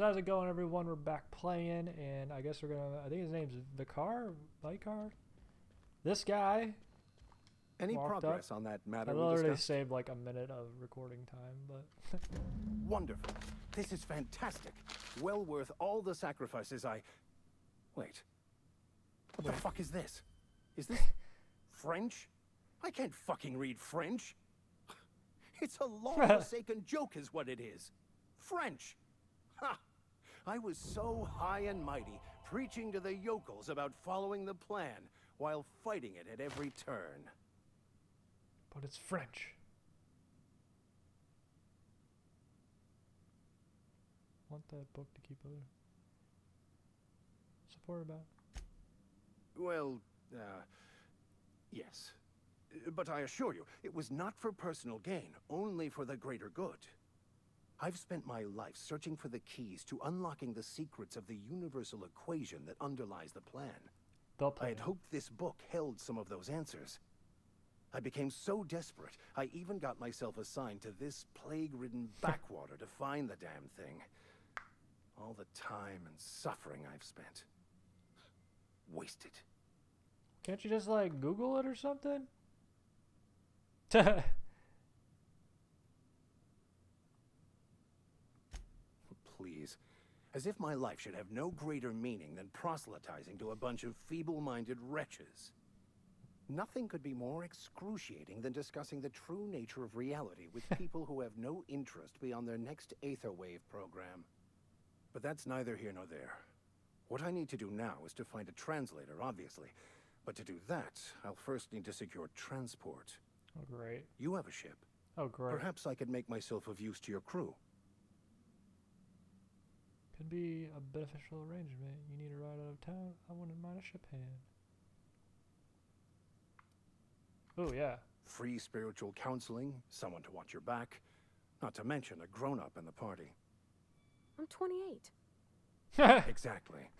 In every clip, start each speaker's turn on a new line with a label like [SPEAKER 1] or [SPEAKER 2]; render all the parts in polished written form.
[SPEAKER 1] How's it going, everyone? We're back playing, and I guess we're gonna. I think his name's Vicar. This guy
[SPEAKER 2] Any
[SPEAKER 1] walked
[SPEAKER 2] progress
[SPEAKER 1] up.
[SPEAKER 2] on that
[SPEAKER 1] I
[SPEAKER 2] matter we
[SPEAKER 1] literally
[SPEAKER 2] discussed?
[SPEAKER 1] saved like a minute of recording time, but
[SPEAKER 2] Wonderful. This is fantastic. Well worth all the sacrifices I... Wait. What the fuck is this? Is this... French? I can't fucking read French. It's a law-forsaken joke is what it is. French. Ha! I was so high and mighty, preaching to the yokels about following the plan, while fighting it at every turn.
[SPEAKER 1] but it's French. Want that book to keep other support about.
[SPEAKER 2] Well, yes. But I assure you, it was not for personal gain, only for the greater good. I've spent my life searching for the keys to unlocking the secrets of the universal equation that underlies the plan.
[SPEAKER 1] They'll
[SPEAKER 2] I
[SPEAKER 1] play.
[SPEAKER 2] had hoped this book held some of those answers. I became so desperate, I even got myself assigned to this plague-ridden backwater to find the damn thing. All the time and suffering I've spent. Wasted.
[SPEAKER 1] Can't you just like Google it or something?
[SPEAKER 2] Please. As if my life should have no greater meaning than proselytizing to a bunch of feeble-minded wretches. Nothing could be more excruciating than discussing the true nature of reality with people who have no interest beyond their next Aetherwave program. But that's neither here nor there. What I need to do now is to find a translator, obviously. But to do that, I'll first need to secure transport.
[SPEAKER 1] Oh great.
[SPEAKER 2] You have a ship.
[SPEAKER 1] Oh great.
[SPEAKER 2] Perhaps I could make myself of use to your crew.
[SPEAKER 1] Could be a beneficial arrangement. You need a ride out of town. I wouldn't mind a ship hand. Oh yeah.
[SPEAKER 2] Free spiritual counseling, someone to watch your back. Not to mention a grown-up in the party.
[SPEAKER 3] I'm 28.
[SPEAKER 2] Exactly.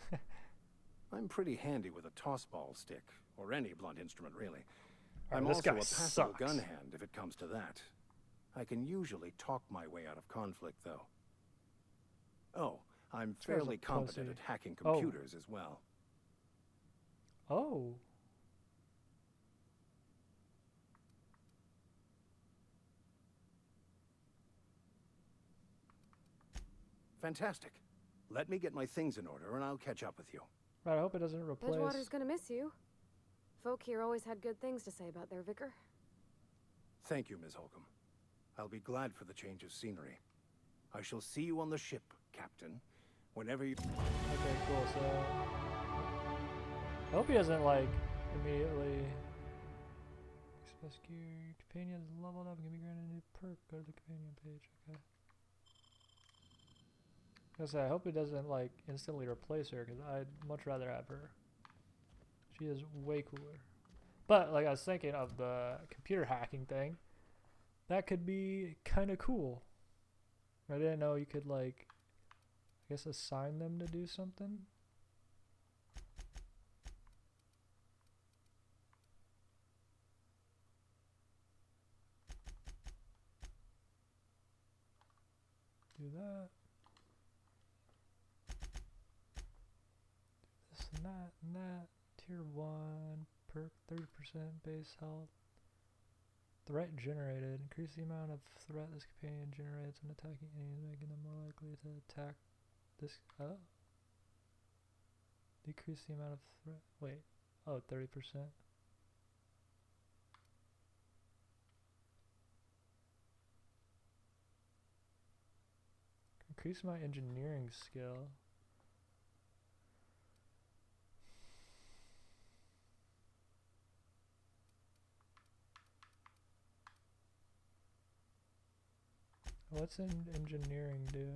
[SPEAKER 2] I'm pretty handy with a toss-ball stick, or any blunt instrument, really. I'm
[SPEAKER 1] this
[SPEAKER 2] also
[SPEAKER 1] guy
[SPEAKER 2] a passable
[SPEAKER 1] sucks.
[SPEAKER 2] gun hand if it comes to that. I can usually talk my way out of conflict, though. Oh, I'm
[SPEAKER 1] This guy's a
[SPEAKER 2] fairly competent
[SPEAKER 1] pussy.
[SPEAKER 2] at hacking
[SPEAKER 1] Oh.
[SPEAKER 2] computers as well.
[SPEAKER 1] Oh.
[SPEAKER 2] Fantastic. Let me get my things in order, and I'll catch up with you.
[SPEAKER 1] Right, I hope it doesn't replace.
[SPEAKER 3] Edgewater's gonna miss you. Folk here always had good things to say about their vicar.
[SPEAKER 2] Thank you, Ms. Holcomb. I'll be glad for the change of scenery. I shall see you on the ship, Captain. Whenever you...
[SPEAKER 1] Okay, cool. So I hope he doesn't like immediately rescue your companion is leveled up and can be granted a new perk. Go to the companion page. Okay. I was gonna say, I hope it doesn't like instantly replace her because I'd much rather have her. She is way cooler. But like I was thinking of the computer hacking thing, that could be kind of cool. I didn't know you could like, I guess, assign them to do something. Do that. This and that and that. Tier 1, perk 30% base health. Threat generated. Increase the amount of threat this companion generates when attacking enemies, making them more likely to attack this. Oh. Decrease the amount of threat. Wait. Oh, 30%. Increase my engineering skill. What's engineering do?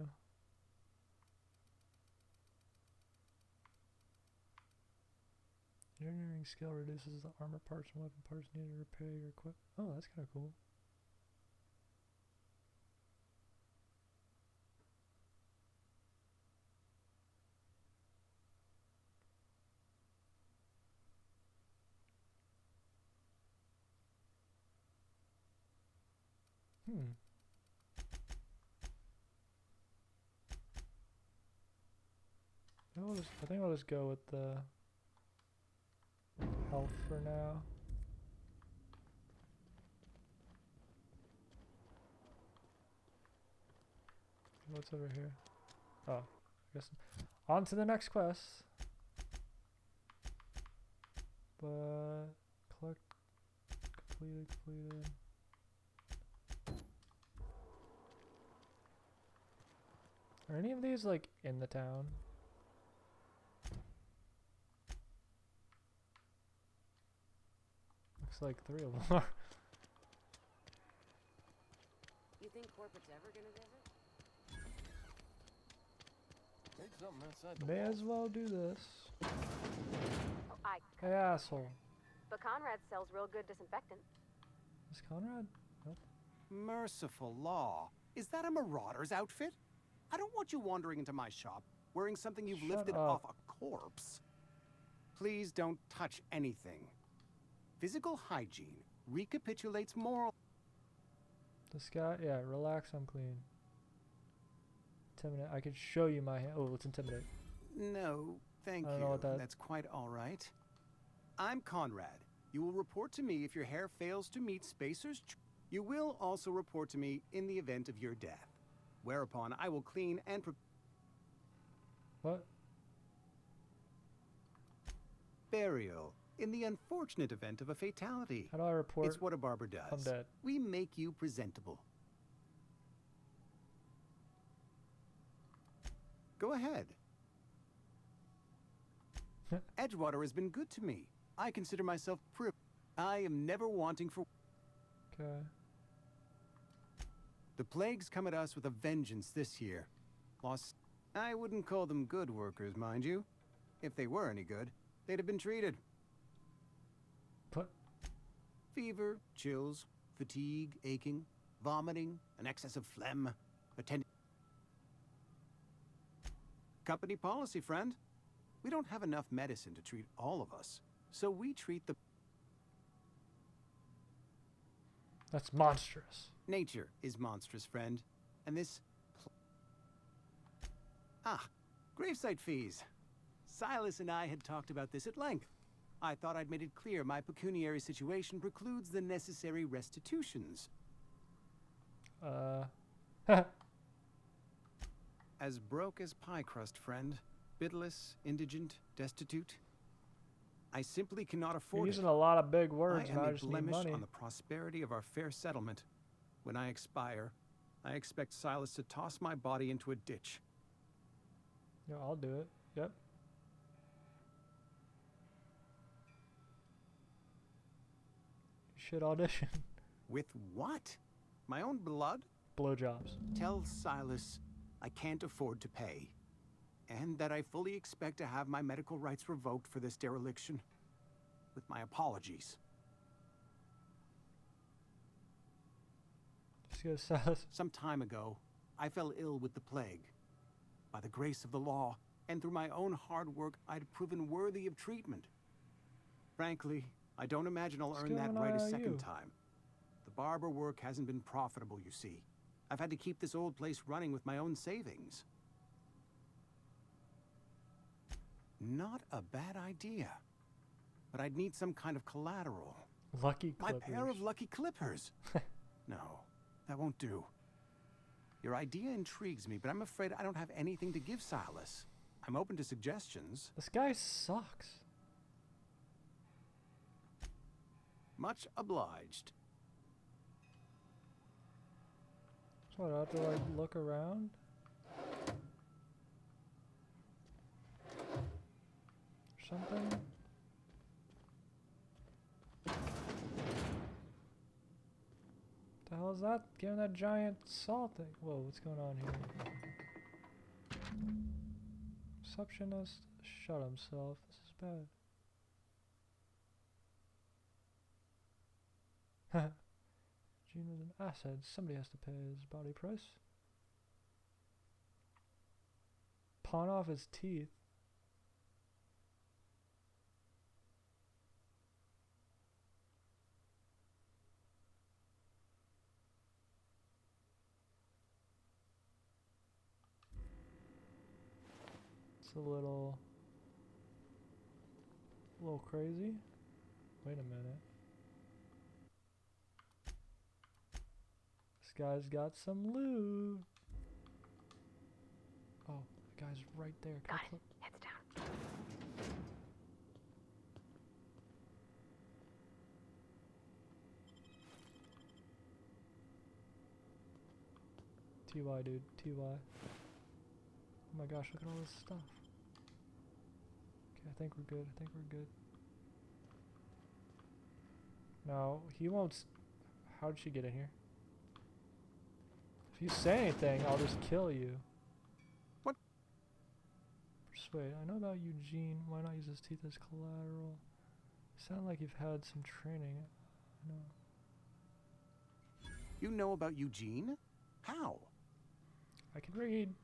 [SPEAKER 1] Engineering skill reduces the armor parts and weapon parts needed to repair your equipment. Oh, that's kind of cool. I think I'll just go with the health for now. What's over here? Oh, I guess on to the next quest. But collect completed. Are any of these like in the town? Looks like 3 of them are.
[SPEAKER 3] You think corporate's ever gonna visit?
[SPEAKER 4] Make something outside the
[SPEAKER 1] May
[SPEAKER 4] walls.
[SPEAKER 1] as well do this.
[SPEAKER 3] Oh,
[SPEAKER 1] Hey, asshole.
[SPEAKER 3] But Conrad sells real good disinfectant.
[SPEAKER 1] Is Conrad? Nope.
[SPEAKER 5] Merciful law. Is that a marauder's outfit? I don't want you wandering into my shop wearing something you've
[SPEAKER 1] Shut
[SPEAKER 5] lifted
[SPEAKER 1] up.
[SPEAKER 5] off a corpse. Please don't touch anything. Physical hygiene recapitulates moral.
[SPEAKER 1] This guy, yeah, relax, I'm clean. Intimidate. I could show you my hand. Oh, let's intimidate.
[SPEAKER 5] No, thank
[SPEAKER 1] I don't
[SPEAKER 5] you.
[SPEAKER 1] know what that-
[SPEAKER 5] That's quite all right. I'm Conrad. You will report to me if your hair fails to meet Spacer's. You will also report to me in the event of your death. Whereupon I will clean and
[SPEAKER 1] What?
[SPEAKER 5] burial in the unfortunate event of a fatality.
[SPEAKER 1] How do I report?
[SPEAKER 5] It's what a barber does.
[SPEAKER 1] I'm dead.
[SPEAKER 5] We make you presentable. Go ahead. Edgewater has been good to me. I consider myself I am never wanting for.
[SPEAKER 1] Okay.
[SPEAKER 5] The plagues come at us with a vengeance this year. Lost. I wouldn't call them good workers, mind you. If they were any good, they'd have been treated.
[SPEAKER 1] What?
[SPEAKER 5] Fever, chills, fatigue, aching, vomiting, an excess of phlegm, attending. Company policy, friend. We don't have enough medicine to treat all of us, so we treat the.
[SPEAKER 1] That's monstrous.
[SPEAKER 5] Nature is monstrous, friend, and this. Gravesite fees. Silas and I had talked about this at length. I thought I'd made it clear my pecuniary situation precludes the necessary restitutions. As broke as pie crust, friend. Bidless, indigent, destitute. I simply cannot
[SPEAKER 1] You're
[SPEAKER 5] afford
[SPEAKER 1] using
[SPEAKER 5] it.
[SPEAKER 1] a lot of big words,
[SPEAKER 5] I
[SPEAKER 1] and
[SPEAKER 5] am
[SPEAKER 1] I
[SPEAKER 5] a
[SPEAKER 1] just need
[SPEAKER 5] blemish
[SPEAKER 1] money.
[SPEAKER 5] on the prosperity of our fair settlement. When I expire, I expect Silas to toss my body into a ditch.
[SPEAKER 1] Yeah, I'll do it. Yep. You should audition.
[SPEAKER 5] With what? My own blood?
[SPEAKER 1] Blowjobs.
[SPEAKER 5] Tell Silas I can't afford to pay. And that I fully expect to have my medical rights revoked for this dereliction. With my apologies.
[SPEAKER 1] Just go Silas.
[SPEAKER 5] Some time ago, I fell ill with the plague. By the grace of the law, and through my own hard work, I'd proven worthy of treatment. Frankly, I don't imagine I'll earn that right a second time. The barber work hasn't been profitable, you see. I've had to keep this old place running with my own savings. Not a bad idea. But I'd need some kind of collateral.
[SPEAKER 1] Lucky
[SPEAKER 5] My
[SPEAKER 1] Clippers.
[SPEAKER 5] pair of lucky clippers. No, that won't do. Your idea intrigues me, but I'm afraid I don't have anything to give Silas. I'm open to suggestions.
[SPEAKER 1] This guy sucks.
[SPEAKER 5] Much obliged.
[SPEAKER 1] So what, I have to like look around? Or something? The hell is that? Give him that giant salt thing. Whoa, what's going on here? Receptionist shot himself. This is bad. Gene was an asset. Somebody has to pay his body price. Pawn off his teeth. It's a little crazy. Wait a minute. This guy's got some loot. Oh, the guy's right there. Can I
[SPEAKER 3] Got it. Heads down.
[SPEAKER 1] TY, dude. TY. Oh my gosh, look at all this stuff. Okay, I think we're good. I think we're good. No, he won't. How did she get in here? If you say anything, I'll just kill you.
[SPEAKER 5] What?
[SPEAKER 1] Persuade. I know about Eugene. Why not use his teeth as collateral? You sound like you've had some training. I know.
[SPEAKER 5] You know about Eugene? How?
[SPEAKER 1] I can read.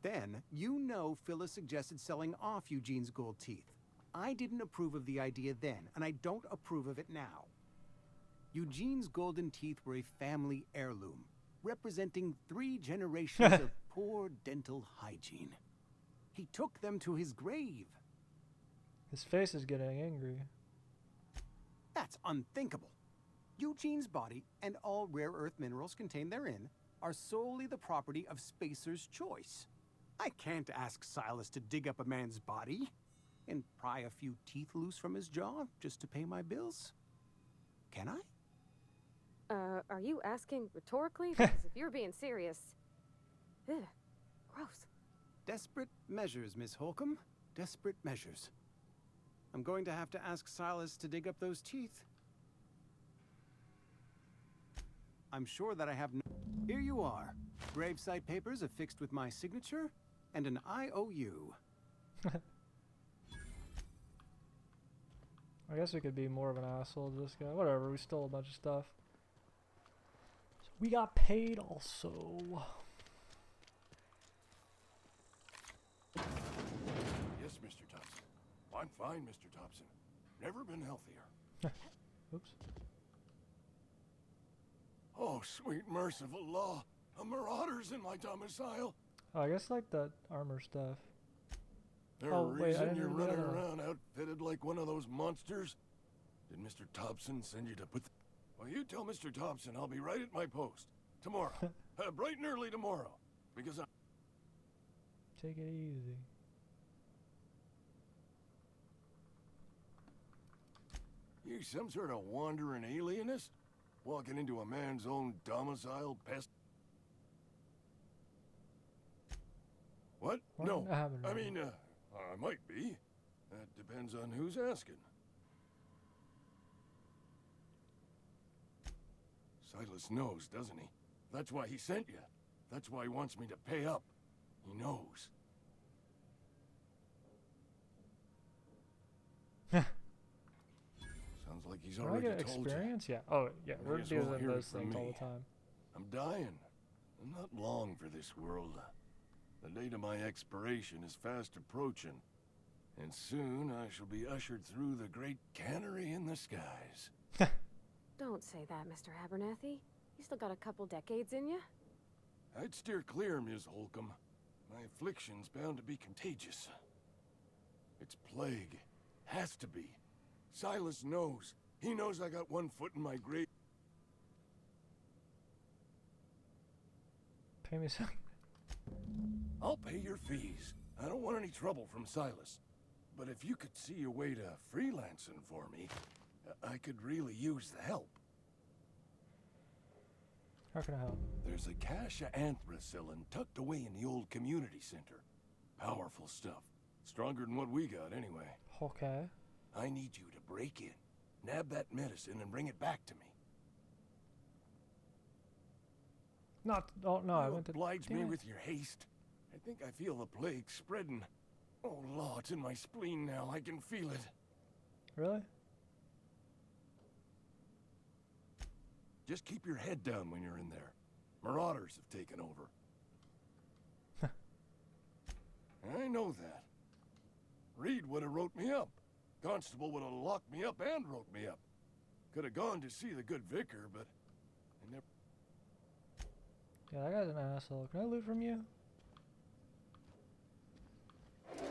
[SPEAKER 5] Then, you know Phyllis suggested selling off Eugene's gold teeth. I didn't approve of the idea then, and I don't approve of it now. Eugene's golden teeth were a family heirloom, representing 3 generations of poor dental hygiene. He took them to his grave.
[SPEAKER 1] His face is getting angry.
[SPEAKER 5] That's unthinkable. Eugene's body and all rare earth minerals contained therein are solely the property of Spacer's choice. I can't ask Silas to dig up a man's body and pry a few teeth loose from his jaw just to pay my bills. Can I?
[SPEAKER 3] Are you asking rhetorically? Because if you're being serious... Ugh, gross.
[SPEAKER 5] Desperate measures, Miss Holcomb. Desperate measures. I'm going to have to ask Silas to dig up those teeth. I'm sure that I have no... Here you are. Gravesite papers affixed with my signature and an IOU.
[SPEAKER 1] I guess we could be more of an asshole to this guy. Whatever, we stole a bunch of stuff. So we got paid also.
[SPEAKER 4] Yes, Mr. Thompson. I'm fine, Mr. Thompson. Never been healthier.
[SPEAKER 1] Oops.
[SPEAKER 4] Oh, sweet merciful law. A marauder's in my domicile.
[SPEAKER 1] Oh, I guess like that armor stuff.
[SPEAKER 4] There's
[SPEAKER 1] Oh,
[SPEAKER 4] a
[SPEAKER 1] wait, I
[SPEAKER 4] reason
[SPEAKER 1] didn't
[SPEAKER 4] you're
[SPEAKER 1] even know
[SPEAKER 4] running
[SPEAKER 1] that.
[SPEAKER 4] around outfitted like one of those monsters? Did Mr. Thompson send you to put... Well, you tell Mr. Thompson I'll be right at my post. Tomorrow. Bright and early tomorrow. Because I...
[SPEAKER 1] Take it easy.
[SPEAKER 4] You some sort of wandering alienist? Walking into a man's own domicile, pest... What?
[SPEAKER 1] What
[SPEAKER 4] No.
[SPEAKER 1] happened?
[SPEAKER 4] I mean, I might be. That depends on who's asking. Silas knows, doesn't he? That's why he sent you. That's why he wants me to pay up. He knows. Sounds like he's
[SPEAKER 1] Can I
[SPEAKER 4] already
[SPEAKER 1] get
[SPEAKER 4] told
[SPEAKER 1] experience? Yeah. Oh, yeah.
[SPEAKER 4] I
[SPEAKER 1] We're
[SPEAKER 4] guess we'll
[SPEAKER 1] using
[SPEAKER 4] hear it
[SPEAKER 1] those
[SPEAKER 4] from
[SPEAKER 1] things all
[SPEAKER 4] me.
[SPEAKER 1] the time.
[SPEAKER 4] you. I'm dying. I'm not long for this world. The date of my expiration is fast approaching. And soon I shall be ushered through the great cannery in the skies.
[SPEAKER 3] Don't say that, Mr. Abernathy. You still got a couple decades in you.
[SPEAKER 4] I'd steer clear, Ms. Holcomb. My affliction's bound to be contagious. It's plague. Has to be. Silas knows. He knows I got one foot in my grave.
[SPEAKER 1] Pay me some.
[SPEAKER 4] I'll pay your fees. I don't want any trouble from Silas. But if you could see a way to freelancing for me, I could really use the help.
[SPEAKER 1] How can I help?
[SPEAKER 4] There's a cache of anthracillin tucked away in the old community center. Powerful stuff. Stronger than what we got, anyway.
[SPEAKER 1] Okay.
[SPEAKER 4] I need you to break in, nab that medicine, and bring it back to me.
[SPEAKER 1] Not. Oh no, I
[SPEAKER 4] You
[SPEAKER 1] went to.
[SPEAKER 4] oblige
[SPEAKER 1] damn
[SPEAKER 4] me
[SPEAKER 1] it.
[SPEAKER 4] with your haste. I think I feel the plague spreading. Oh, Law, it's in my spleen now. I can feel it.
[SPEAKER 1] Really?
[SPEAKER 4] Just keep your head down when you're in there. Marauders have taken over. I know that. Reed would have wrote me up. Constable would have locked me up and wrote me up. Could have gone to see the good vicar, but I never...
[SPEAKER 1] Yeah, that guy's an asshole. Can I loot from you? What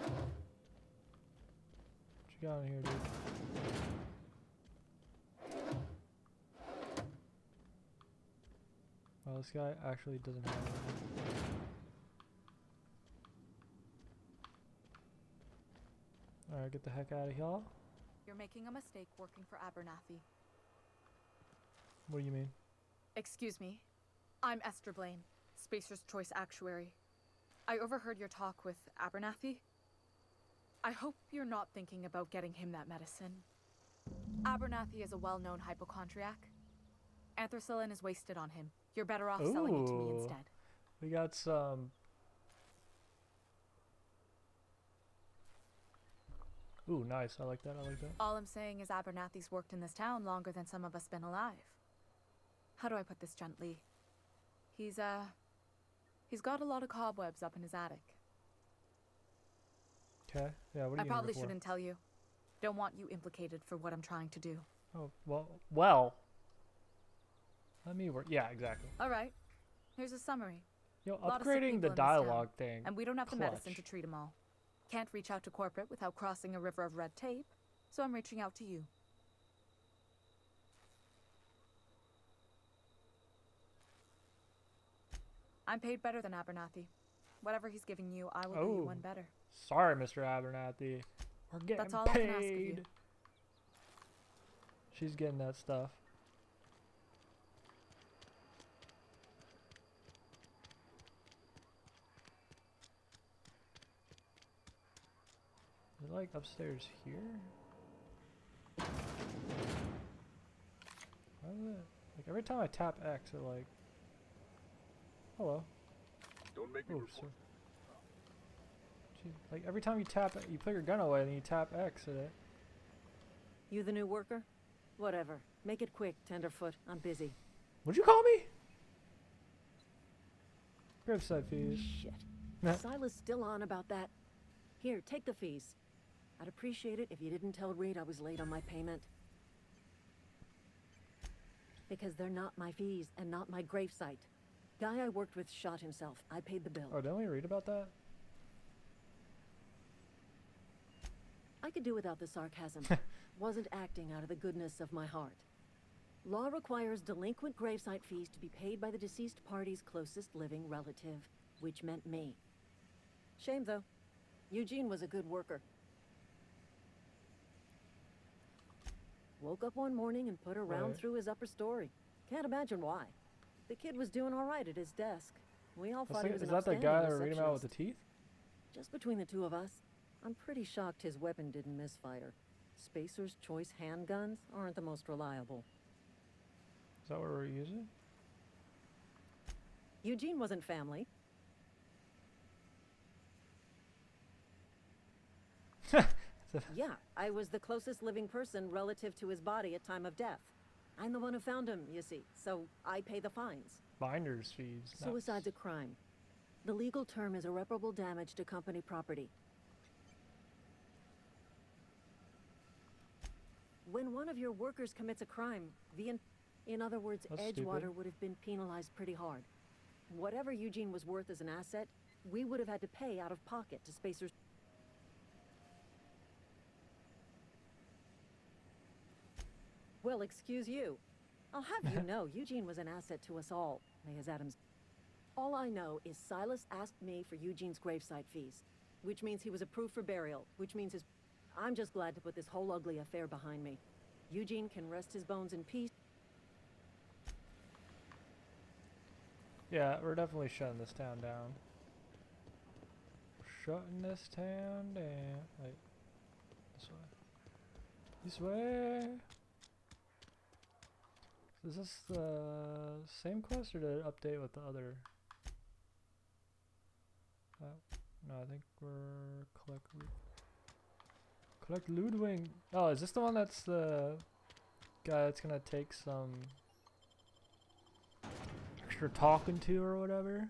[SPEAKER 1] you got in here, dude? Oh, this guy actually doesn't have anything. Alright, get the heck out of here.
[SPEAKER 6] You're making a mistake working for Abernathy.
[SPEAKER 1] What do you mean?
[SPEAKER 6] Excuse me. I'm Esther Blaine, Spacer's Choice Actuary. I overheard your talk with Abernathy. I hope you're not thinking about getting him that medicine. Abernathy is a well-known hypochondriac. Anthracillin is wasted on him. You're better off selling it to me
[SPEAKER 1] Ooh.
[SPEAKER 6] instead.
[SPEAKER 1] We got some... Ooh, nice. I like that. I like that.
[SPEAKER 6] All I'm saying is Abernathy's worked in this town longer than some of us been alive. How do I put this gently? He's got a lot of cobwebs up in his attic.
[SPEAKER 1] Okay. Yeah, what do you
[SPEAKER 6] I
[SPEAKER 1] need
[SPEAKER 6] probably
[SPEAKER 1] it for?
[SPEAKER 6] shouldn't tell you. Don't want you implicated for what I'm trying to do.
[SPEAKER 1] Oh, well. Let me work. Yeah, exactly.
[SPEAKER 6] All right. Here's a summary.
[SPEAKER 1] Yo,
[SPEAKER 6] Lot of sick
[SPEAKER 1] upgrading
[SPEAKER 6] people
[SPEAKER 1] the
[SPEAKER 6] in this town,
[SPEAKER 1] dialogue thing.
[SPEAKER 6] And we don't have the medicine to
[SPEAKER 1] Clutch.
[SPEAKER 6] treat them all. Can't reach out to corporate without crossing a river of red tape, so I'm reaching out to you. I'm paid better than Abernathy. Whatever he's giving you, I will do you
[SPEAKER 1] Oh.
[SPEAKER 6] one better.
[SPEAKER 1] Sorry, Mr. Abernathy. We're getting
[SPEAKER 6] That's all I can ask of you.
[SPEAKER 1] paid. She's getting that stuff. Is it like upstairs here? Why is it? Like every time I tap X, it like. Hello.
[SPEAKER 4] Don't make me
[SPEAKER 1] Oh,
[SPEAKER 4] report.
[SPEAKER 1] sir. Gee, like every time you tap it, you put your gun away and you tap X at it.
[SPEAKER 7] You the new worker? Whatever. Make it quick, Tenderfoot. I'm busy.
[SPEAKER 1] What'd you call me? Graveside fees.
[SPEAKER 7] Shit.
[SPEAKER 1] Nah.
[SPEAKER 7] Silas still on about that. Here, take the fees. I'd appreciate it if you didn't tell Reed I was late on my payment. Because they're not my fees and not my gravesite. Guy I worked with shot himself. I paid the bill.
[SPEAKER 1] Oh, didn't we read about that?
[SPEAKER 7] I could do without the sarcasm. Wasn't acting out of the goodness of my heart. Law requires delinquent gravesite fees to be paid by the deceased party's closest living relative, which meant me. Shame, though. Eugene was a good worker. Woke up one morning and put a round
[SPEAKER 1] Right.
[SPEAKER 7] through his upper story. Can't imagine why. The kid was doing all right at his desk. We all thought he was
[SPEAKER 1] Is
[SPEAKER 7] an
[SPEAKER 1] that the
[SPEAKER 7] upstanding
[SPEAKER 1] guy that we're reading about with the
[SPEAKER 7] receptionist.
[SPEAKER 1] teeth?
[SPEAKER 7] Just between the two of us, I'm pretty shocked his weapon didn't misfire. Spacer's Choice handguns aren't the most reliable.
[SPEAKER 1] Is that what we're using?
[SPEAKER 7] Eugene wasn't family. Yeah, I was the closest living person relative to his body at time of death. I'm the one who found him, you see, so I pay the fines.
[SPEAKER 1] Binders fees. Nice.
[SPEAKER 7] Suicide's a crime. The legal term is irreparable damage to company property. When one of your workers commits a crime, in other words,
[SPEAKER 1] That's
[SPEAKER 7] Edgewater
[SPEAKER 1] stupid.
[SPEAKER 7] would have been penalized pretty hard. Whatever Eugene was worth as an asset, we would have had to pay out of pocket to Spacer's. Well, excuse you. I'll have you know, Eugene was an asset to us all, Mayas Adams. All I know is Silas asked me for Eugene's gravesite fees, which means he was approved for burial, which means his... I'm just glad to put this whole ugly affair behind me. Eugene can rest his bones in peace.
[SPEAKER 1] Yeah, we're definitely shutting this town down. Shutting this town down. Wait. This way. This way. Is this the same quest or did it update with the other? No, I think we're collect Ludwig. Oh, is this the one that's the guy that's gonna take some extra talking to or whatever?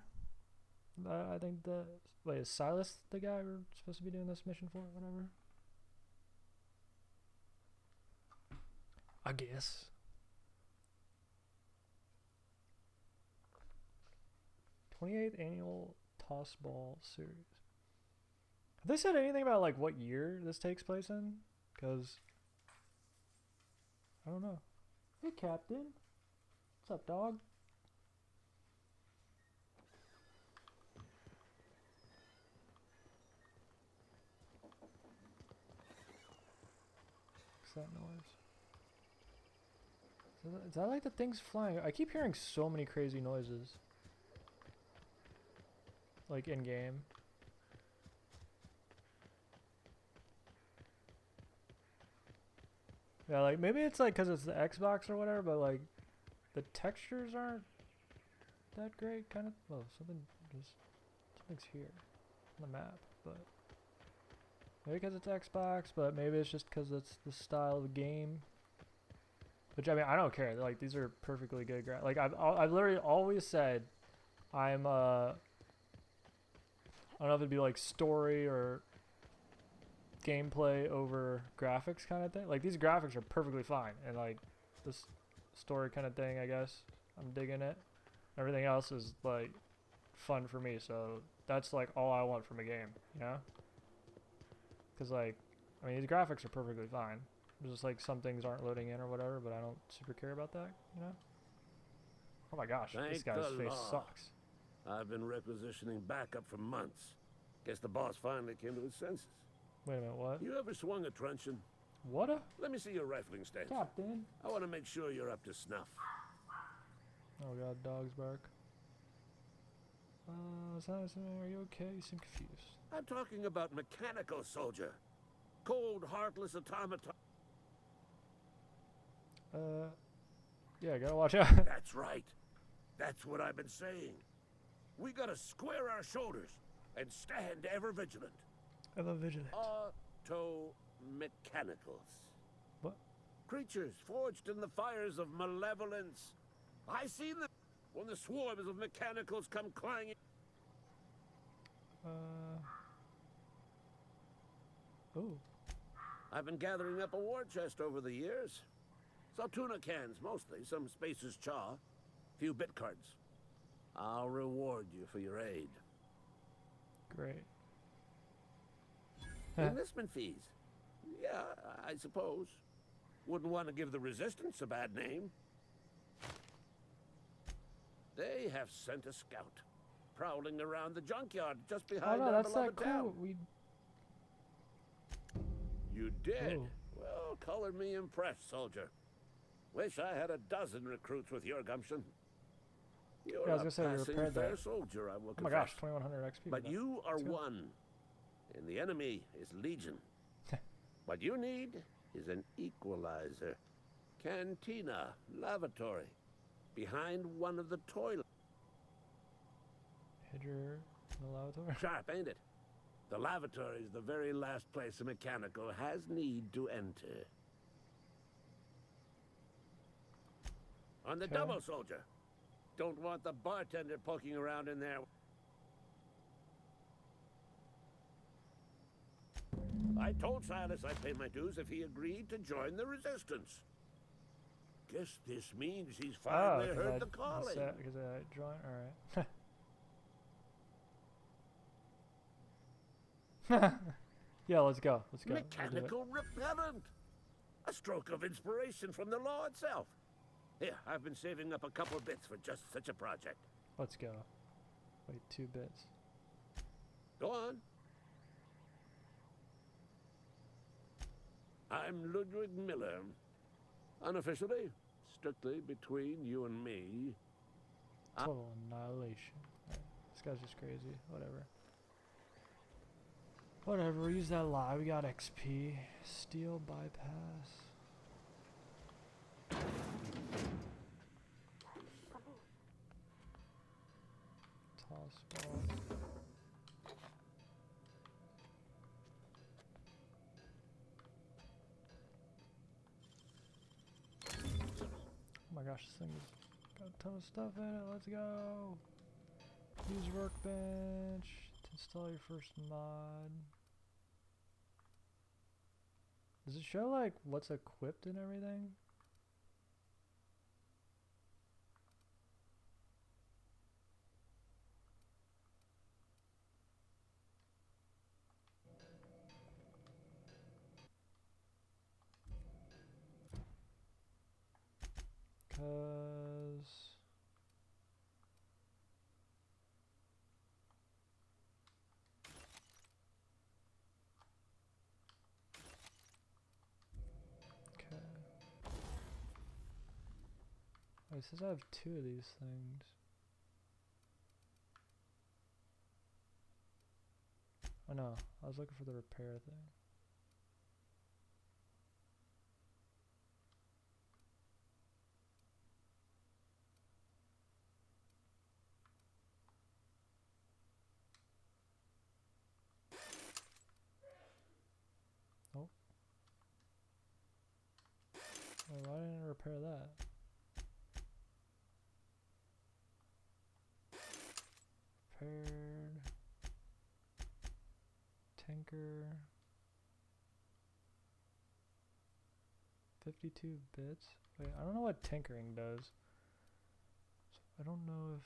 [SPEAKER 1] I think the wait, is Silas the guy we're supposed to be doing this mission for? Whatever. I guess. 28th annual toss ball series. Have they said anything about like what year this takes place in? Because I don't know. Hey, Captain. What's up, dog? What's that noise? Is that like the things flying? I keep hearing so many crazy noises. Like in game. Yeah, like maybe it's like because it's the Xbox or whatever, but like the textures aren't that great. Kind of. Well, something's here on the map, but maybe because it's Xbox, but maybe it's just because it's the style of the game. Which I mean, I don't care. Like these are perfectly good. Like I've literally always said, I'm I don't know if it'd be like story or gameplay over graphics kind of thing. Like these graphics are perfectly fine, and like this story kind of thing, I guess I'm digging it. Everything else is like fun for me, so that's like all I want from a game, you know? Because like, I mean, these graphics are perfectly fine. It's just like some things aren't loading in or whatever, but I don't super care about that, you know? Oh my gosh, this
[SPEAKER 8] Thank
[SPEAKER 1] guy's
[SPEAKER 8] the
[SPEAKER 1] face
[SPEAKER 8] law.
[SPEAKER 1] sucks.
[SPEAKER 8] I've been requisitioning backup for months. Guess the boss finally came to his senses.
[SPEAKER 1] Wait a minute, what?
[SPEAKER 8] You ever swung a truncheon?
[SPEAKER 1] What a
[SPEAKER 8] Let me see your rifling stance.
[SPEAKER 1] captain?
[SPEAKER 8] I want to make sure you're up to snuff.
[SPEAKER 1] Oh god, dogs bark. Are you okay? You seem confused.
[SPEAKER 8] I'm talking about mechanical soldier. Cold, heartless automaton.
[SPEAKER 1] Yeah, gotta watch out.
[SPEAKER 8] That's right. That's what I've been saying. We gotta square our shoulders and stand ever vigilant.
[SPEAKER 1] Ever vigilant.
[SPEAKER 8] Auto-mechanicals.
[SPEAKER 1] What?
[SPEAKER 8] Creatures forged in the fires of malevolence. I seen them when the swarms of mechanicals come clanging.
[SPEAKER 1] Oh.
[SPEAKER 8] I've been gathering up a war chest over the years. Saw tuna cans mostly, some Spacer's Chaw, few bit cards. I'll reward you for your aid.
[SPEAKER 1] Great.
[SPEAKER 8] Enlistment fees. Yeah, I suppose. Wouldn't want to give the Resistance a bad name. They have sent a scout, prowling around the junkyard just
[SPEAKER 1] Oh
[SPEAKER 8] behind
[SPEAKER 1] no,
[SPEAKER 8] our
[SPEAKER 1] that's that
[SPEAKER 8] beloved town.
[SPEAKER 1] cool. We
[SPEAKER 8] You did?
[SPEAKER 1] Oh.
[SPEAKER 8] Well, color me impressed, soldier. Wish I had a dozen recruits with your gumption. You're
[SPEAKER 1] Yeah, I was
[SPEAKER 8] a
[SPEAKER 1] gonna say we
[SPEAKER 8] passing
[SPEAKER 1] repaired
[SPEAKER 8] fair
[SPEAKER 1] that.
[SPEAKER 8] soldier, I will
[SPEAKER 1] Oh my
[SPEAKER 8] confess.
[SPEAKER 1] gosh, 2100 XP.
[SPEAKER 8] But
[SPEAKER 1] with that.
[SPEAKER 8] you are
[SPEAKER 1] Let's go.
[SPEAKER 8] one, and the enemy is legion. What you need is an equalizer. Cantina, lavatory, behind one of the toilets.
[SPEAKER 1] Hydra, the lavatory.
[SPEAKER 8] Sharp, ain't it? The lavatory is the very last place a mechanical has need to enter. On the
[SPEAKER 1] Okay.
[SPEAKER 8] double, soldier. Don't want the bartender poking around in there. I told Silas I'd pay my dues if he agreed to join the Resistance. Guess this means he's finally heard the calling.
[SPEAKER 1] Because I joined. All right. Yeah, let's go. Let's go. We'll do it.
[SPEAKER 8] Mechanical repellent. A stroke of inspiration from the law itself. Here, I've been saving up a couple bits for just such a project.
[SPEAKER 1] Let's go. Wait, 2 bits.
[SPEAKER 8] Go on. I'm Ludwig Miller. Unofficially, strictly between you and me.
[SPEAKER 1] Total annihilation. Right. This guy's just crazy. Whatever. Whatever, we use that lie. We got XP. Steel bypass. Toss ball. Oh my gosh, this thing's got a ton of stuff in it. Let's go. Use workbench to install your first mod. Does it show like what's equipped and everything? because okay. Oh, it says I have 2 of these things. Oh no, I was looking for the repair thing. Oh. Wait, why didn't I repair that? Repaired. Tinker. 52 bits? Wait, I don't know what tinkering does. So I don't know if...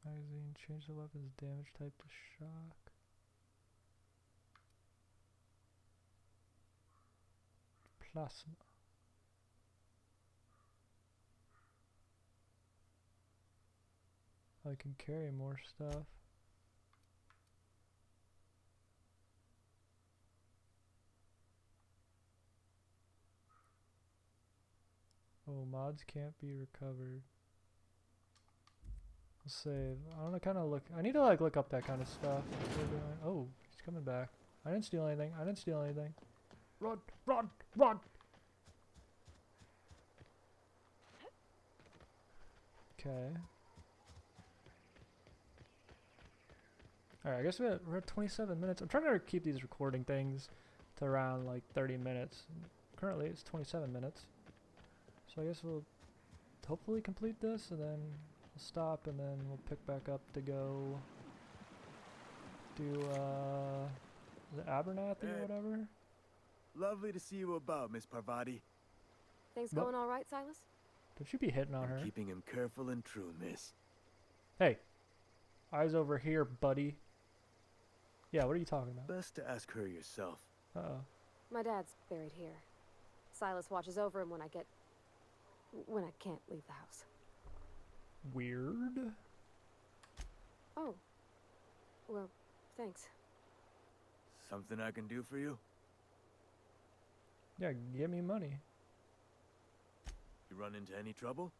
[SPEAKER 1] Magazine, change the weapon's damage type to shock. Plasma. I can carry more stuff. Oh, mods can't be recovered. I'll save. I want to kind of look. I need to like look up that kind of stuff. Oh, he's coming back. I didn't steal anything. I didn't steal anything. Run, run, run! Okay. Alright, I guess we're at 27 minutes. I'm trying to keep these recording things to around like 30 minutes. Currently it's 27 minutes. So I guess we'll hopefully complete this and then we'll stop and then we'll pick back up to go do the Abernathy or whatever.
[SPEAKER 9] Lovely to see you about, Miss Parvati.
[SPEAKER 3] Things
[SPEAKER 1] What?
[SPEAKER 3] going all right, Silas?
[SPEAKER 1] Don't you be hitting on her.
[SPEAKER 9] Keeping him careful and true, miss.
[SPEAKER 1] Hey. Eyes over here, buddy. Yeah, what are you talking about?
[SPEAKER 9] Best to ask her yourself.
[SPEAKER 1] Uh-oh.
[SPEAKER 3] My dad's buried here. Silas watches over him when I can't leave the house.
[SPEAKER 1] Weird.
[SPEAKER 3] Oh. Well, thanks.
[SPEAKER 9] Something I can do for you?
[SPEAKER 1] Yeah, give me money.
[SPEAKER 9] You run into any trouble?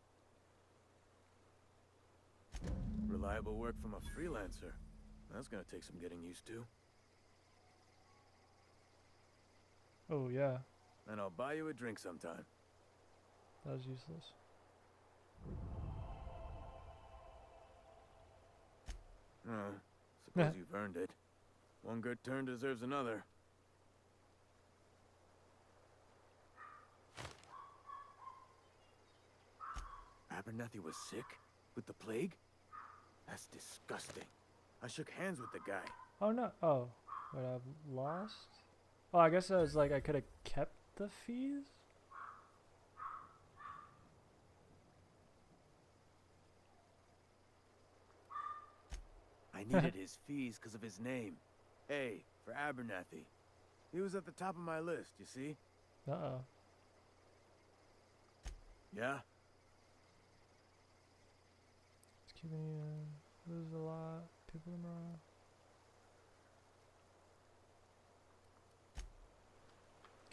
[SPEAKER 9] Reliable work from a freelancer. That's gonna take some getting used to.
[SPEAKER 1] Oh, yeah.
[SPEAKER 9] And I'll buy you a drink sometime.
[SPEAKER 1] That was useless.
[SPEAKER 9] Suppose you've earned it. One good turn deserves another. Abernathy was sick? With the plague? That's disgusting. I shook hands with the guy.
[SPEAKER 1] Oh no. Oh. Wait, I've lost? Oh, I guess I was like, I could have kept the fees?
[SPEAKER 9] I needed his fees because of his name. A for Abernathy. He was at the top of my list, you see?
[SPEAKER 1] Uh-oh.
[SPEAKER 9] Yeah?
[SPEAKER 1] It's keeping you, lose a lot. People tomorrow.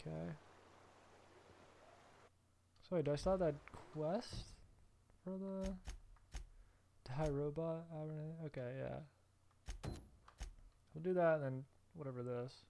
[SPEAKER 1] Okay. So wait, do I still have that quest for the die robot? Okay, yeah. We'll do that and then whatever this.